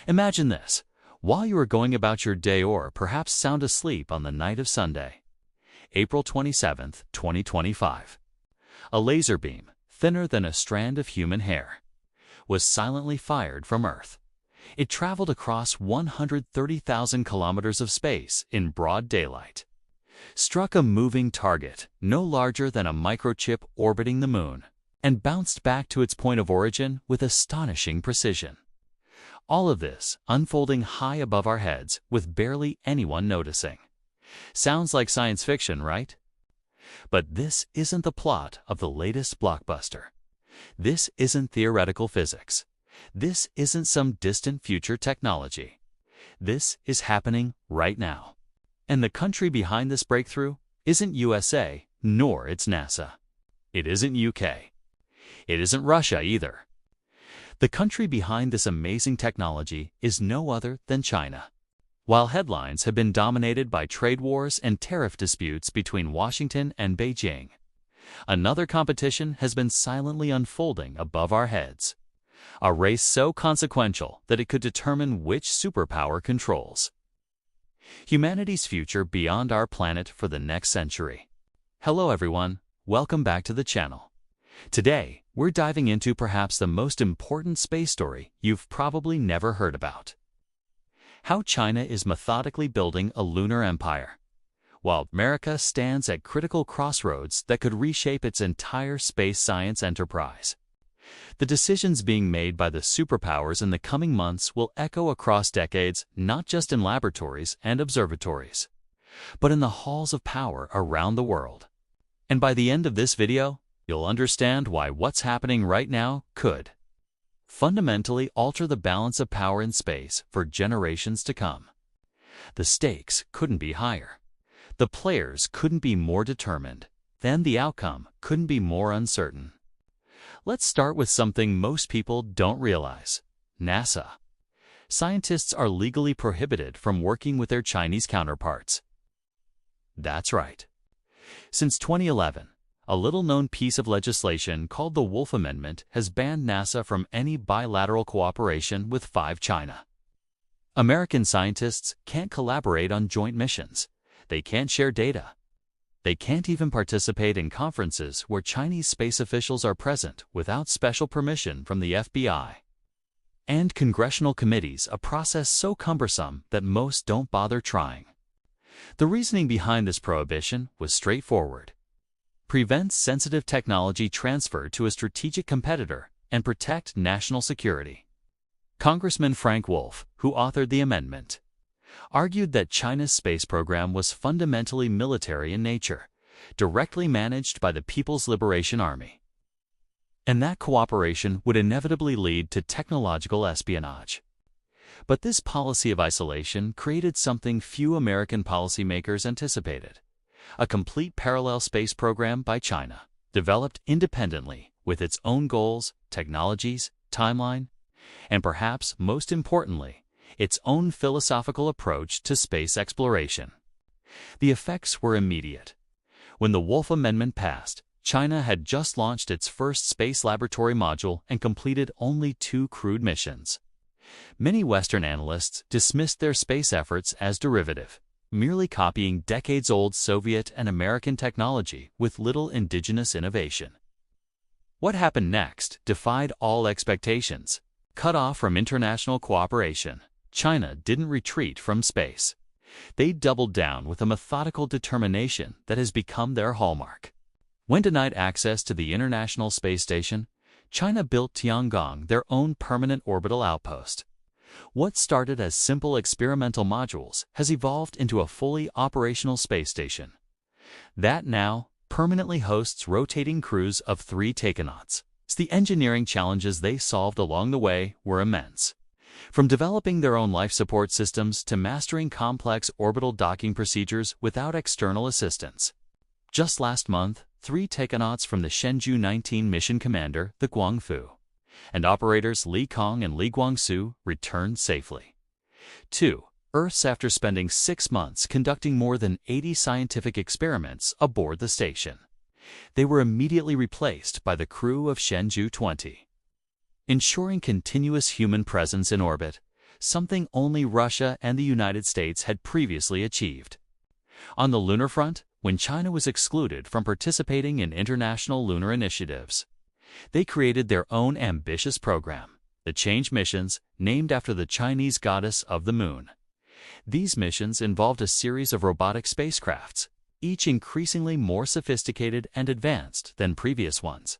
Imagine this, while you are going about your day or perhaps sound asleep on the night of Sunday, April 27, 2025. A laser beam, thinner than a strand of human hair, was silently fired from Earth. It traveled across 130,000 kilometers of space in broad daylight, struck a moving target no larger than a microchip orbiting the Moon, and bounced back to its point of origin with astonishing precision. All of this unfolding high above our heads with barely anyone noticing. Sounds like science fiction, right? But this isn't the plot of the latest blockbuster. This isn't theoretical physics. This isn't some distant future technology. This is happening right now. And the country behind this breakthrough isn't USA, nor it's NASA. It isn't UK. It isn't Russia either. The country behind this amazing technology is no other than China. While headlines have been dominated by trade wars and tariff disputes between Washington and Beijing, another competition has been silently unfolding above our heads. A race so consequential that it could determine which superpower controls humanity's future beyond our planet for the next century. Hello everyone, welcome back to the channel. Today, we're diving into perhaps the most important space story you've probably never heard about. How China is methodically building a lunar empire, while America stands at critical crossroads that could reshape its entire space science enterprise. The decisions being made by the superpowers in the coming months will echo across decades, not just in laboratories and observatories, but in the halls of power around the world. And by the end of this video, you'll understand why what's happening right now could fundamentally alter the balance of power in space for generations to come. The stakes couldn't be higher. The players couldn't be more determined. Then the outcome couldn't be more uncertain. Let's start with something most people don't realize: NASA. Scientists are legally prohibited from working with their Chinese counterparts. That's right. Since 2011, a little-known piece of legislation called the Wolf Amendment has banned NASA from any bilateral cooperation with China. American scientists can't collaborate on joint missions. They can't share data. They can't even participate in conferences where Chinese space officials are present without special permission from the FBI and congressional committees, a process so cumbersome that most don't bother trying. The reasoning behind this prohibition was straightforward: prevent sensitive technology transfer to a strategic competitor and protect national security. Congressman Frank Wolf, who authored the amendment, argued that China's space program was fundamentally military in nature, directly managed by the People's Liberation Army, and that cooperation would inevitably lead to technological espionage. But this policy of isolation created something few American policymakers anticipated: a complete parallel space program by China, developed independently with its own goals, technologies, timeline, and perhaps most importantly, its own philosophical approach to space exploration. The effects were immediate. When the Wolf Amendment passed, China had just launched its first space laboratory module and completed only 2 crewed missions. Many Western analysts dismissed their space efforts as derivative, merely copying decades-old Soviet and American technology with little indigenous innovation. What happened next defied all expectations. Cut off from international cooperation, China didn't retreat from space. They doubled down with a methodical determination that has become their hallmark. When denied access to the International Space Station, China built Tiangong, their own permanent orbital outpost. What started as simple experimental modules has evolved into a fully operational space station that now permanently hosts rotating crews of 3 takonauts. The engineering challenges they solved along the way were immense. From developing their own life support systems to mastering complex orbital docking procedures without external assistance. Just last month, 3 takonauts from the Shenzhou 19 mission commander, the Guangfu, and operators Li Kong and Li Guangsu returned safely to Earth after spending 6 months conducting more than 80 scientific experiments aboard the station. They were immediately replaced by the crew of Shenzhou 20. Ensuring continuous human presence in orbit, something only Russia and the United States had previously achieved. On the lunar front, when China was excluded from participating in international lunar initiatives, they created their own ambitious program, the Change missions, named after the Chinese goddess of the moon. These missions involved a series of robotic spacecrafts, each increasingly more sophisticated and advanced than previous ones.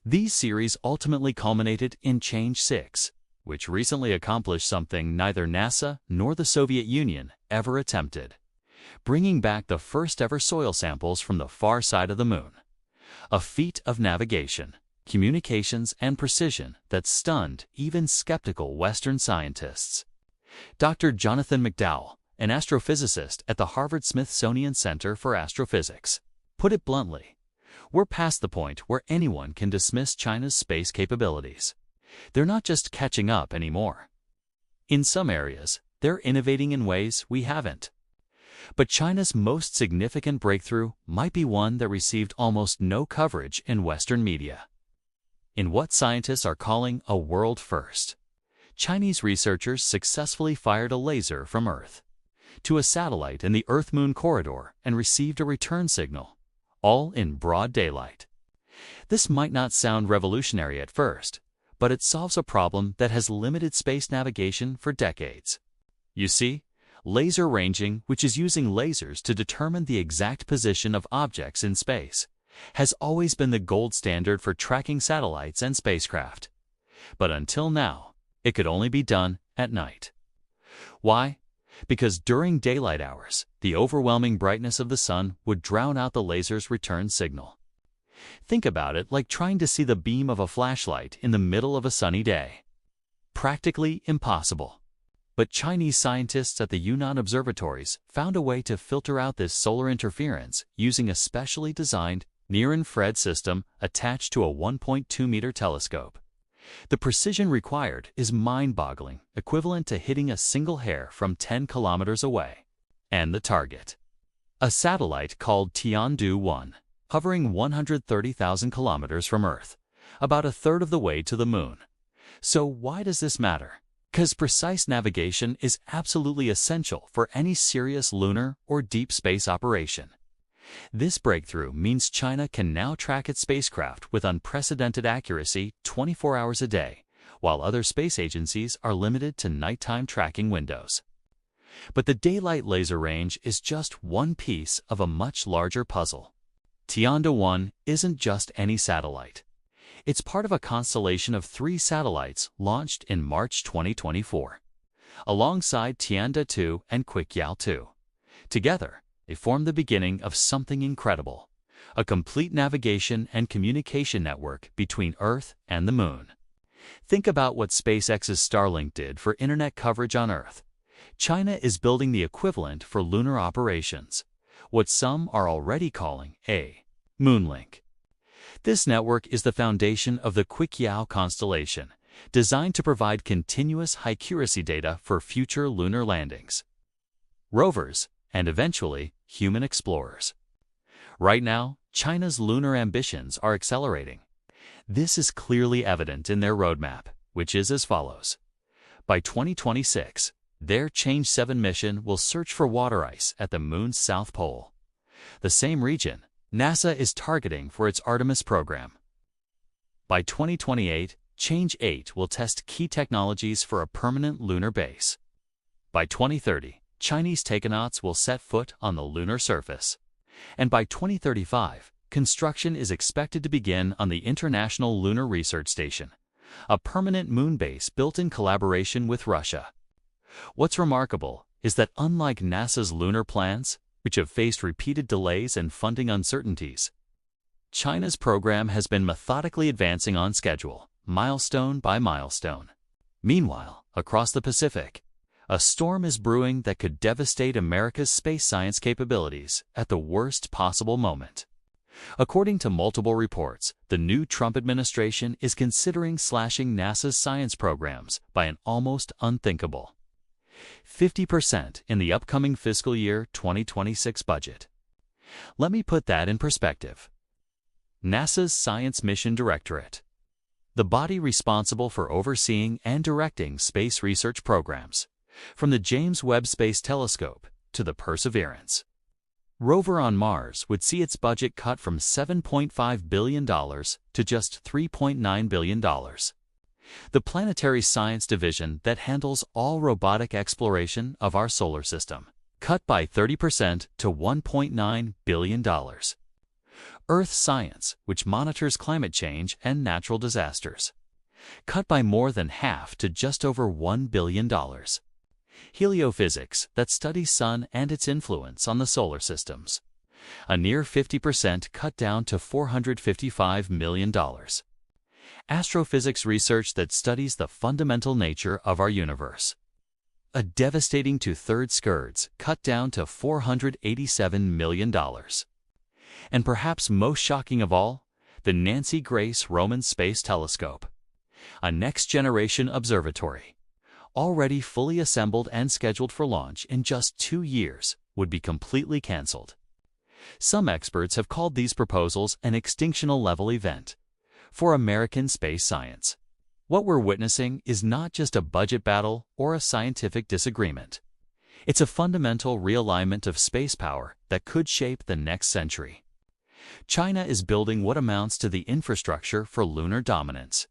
These series ultimately culminated in Change 6, which recently accomplished something neither NASA nor the Soviet Union ever attempted, bringing back the first-ever soil samples from the far side of the moon. A feat of navigation, communications, and precision that stunned even skeptical Western scientists. Dr. Jonathan McDowell, an astrophysicist at the Harvard-Smithsonian Center for Astrophysics, put it bluntly, "We're past the point where anyone can dismiss China's space capabilities. They're not just catching up anymore. In some areas, they're innovating in ways we haven't." But China's most significant breakthrough might be one that received almost no coverage in Western media. In what scientists are calling a world first, Chinese researchers successfully fired a laser from Earth to a satellite in the Earth-Moon corridor and received a return signal, all in broad daylight. This might not sound revolutionary at first, but it solves a problem that has limited space navigation for decades. You see, laser ranging, which is using lasers to determine the exact position of objects in space, has always been the gold standard for tracking satellites and spacecraft. But until now, it could only be done at night. Why? Because during daylight hours, the overwhelming brightness of the sun would drown out the laser's return signal. Think about it like trying to see the beam of a flashlight in the middle of a sunny day. Practically impossible. But Chinese scientists at the Yunnan observatories found a way to filter out this solar interference using a specially designed near-infrared system attached to a 1.2-meter telescope. The precision required is mind-boggling, equivalent to hitting a single hair from 10 kilometers away. And the target? A satellite called Tiandu-1, hovering 130,000 kilometers from Earth, about a third of the way to the moon. So why does this matter? Because precise navigation is absolutely essential for any serious lunar or deep space operation. This breakthrough means China can now track its spacecraft with unprecedented accuracy 24 hours a day, while other space agencies are limited to nighttime tracking windows. But the daylight laser range is just one piece of a much larger puzzle. Tiandu-1 isn't just any satellite. It's part of a constellation of 3 satellites launched in March 2024, alongside Tianda-2 and Qiuqiao-2. Together, they form the beginning of something incredible, a complete navigation and communication network between Earth and the Moon. Think about what SpaceX's Starlink did for internet coverage on Earth. China is building the equivalent for lunar operations, what some are already calling a Moonlink. This network is the foundation of the Qiuqiao constellation, designed to provide continuous high-accuracy data for future lunar landings, rovers, and eventually human explorers. Right now, China's lunar ambitions are accelerating. This is clearly evident in their roadmap, which is as follows. By 2026, their Change 7 mission will search for water ice at the Moon's south pole, the same region NASA is targeting for its Artemis program. By 2028, Change 8 will test key technologies for a permanent lunar base. By 2030, Chinese takonauts will set foot on the lunar surface. And by 2035, construction is expected to begin on the International Lunar Research Station, a permanent moon base built in collaboration with Russia. What's remarkable is that unlike NASA's lunar plans, which have faced repeated delays and funding uncertainties, China's program has been methodically advancing on schedule, milestone by milestone. Meanwhile, across the Pacific, a storm is brewing that could devastate America's space science capabilities at the worst possible moment. According to multiple reports, the new Trump administration is considering slashing NASA's science programs by an almost unthinkable 50% in the upcoming fiscal year 2026 budget. Let me put that in perspective. NASA's Science Mission Directorate, the body responsible for overseeing and directing space research programs, from the James Webb Space Telescope to the Perseverance. Rover on Mars would see its budget cut from $7.5 billion to just $3.9 billion. The Planetary Science Division that handles all robotic exploration of our solar system, cut by 30% to $1.9 billion. Earth Science, which monitors climate change and natural disasters, cut by more than half to just over $1 billion. Heliophysics, that studies sun and its influence on the solar systems, a near 50% cut down to $455 million. Astrophysics research that studies the fundamental nature of our universe, a devastating 2/3 cut down to $487 million. And perhaps most shocking of all, the Nancy Grace Roman Space Telescope, a next-generation observatory, already fully assembled and scheduled for launch in just 2 years, would be completely canceled. Some experts have called these proposals an extinctional-level event for American space science. What we're witnessing is not just a budget battle or a scientific disagreement. It's a fundamental realignment of space power that could shape the next century. China is building what amounts to the infrastructure for lunar dominance: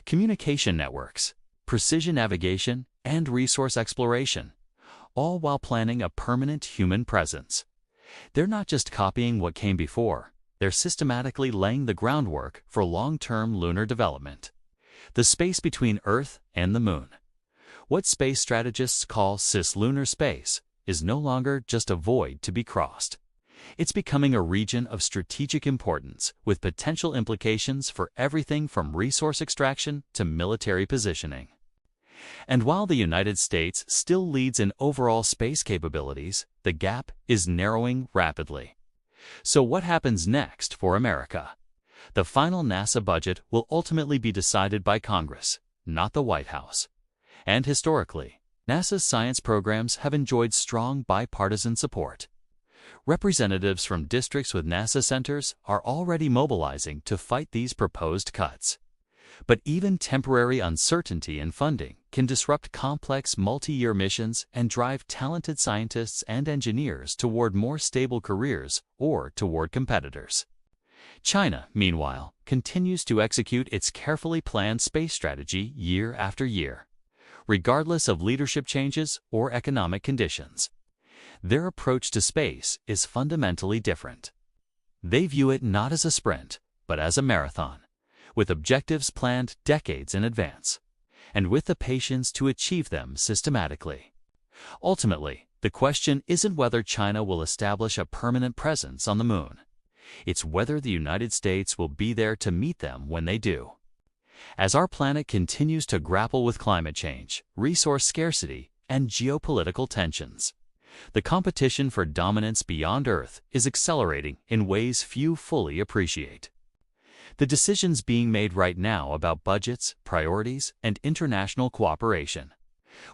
communication networks, precision navigation, and resource exploration, all while planning a permanent human presence. They're not just copying what came before, they're systematically laying the groundwork for long-term lunar development. The space between Earth and the Moon, what space strategists call cislunar space, is no longer just a void to be crossed. It's becoming a region of strategic importance with potential implications for everything from resource extraction to military positioning. And while the United States still leads in overall space capabilities, the gap is narrowing rapidly. So what happens next for America? The final NASA budget will ultimately be decided by Congress, not the White House. And historically, NASA's science programs have enjoyed strong bipartisan support. Representatives from districts with NASA centers are already mobilizing to fight these proposed cuts. But even temporary uncertainty in funding can disrupt complex multi-year missions and drive talented scientists and engineers toward more stable careers or toward competitors. China, meanwhile, continues to execute its carefully planned space strategy year after year, regardless of leadership changes or economic conditions. Their approach to space is fundamentally different. They view it not as a sprint, but as a marathon, with objectives planned decades in advance, and with the patience to achieve them systematically. Ultimately, the question isn't whether China will establish a permanent presence on the Moon. It's whether the United States will be there to meet them when they do. As our planet continues to grapple with climate change, resource scarcity, and geopolitical tensions, the competition for dominance beyond Earth is accelerating in ways few fully appreciate. The decisions being made right now about budgets, priorities, and international cooperation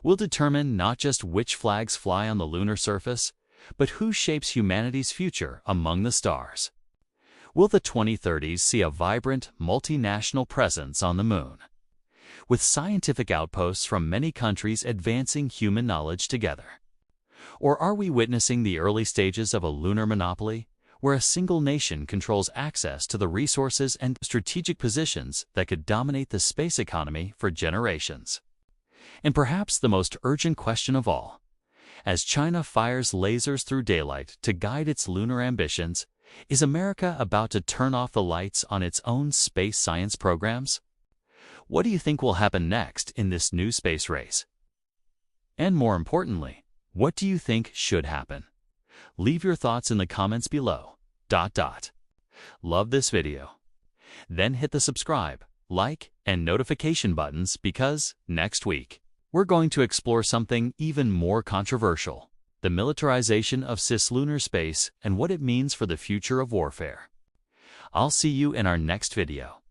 will determine not just which flags fly on the lunar surface, but who shapes humanity's future among the stars. Will the 2030s see a vibrant, multinational presence on the Moon, with scientific outposts from many countries advancing human knowledge together? Or are we witnessing the early stages of a lunar monopoly, where a single nation controls access to the resources and strategic positions that could dominate the space economy for generations? And perhaps the most urgent question of all, as China fires lasers through daylight to guide its lunar ambitions, is America about to turn off the lights on its own space science programs? What do you think will happen next in this new space race? And more importantly, what do you think should happen? Leave your thoughts in the comments below. Love this video? Then hit the subscribe, like, and notification buttons because next week, we're going to explore something even more controversial: the militarization of cislunar space and what it means for the future of warfare. I'll see you in our next video.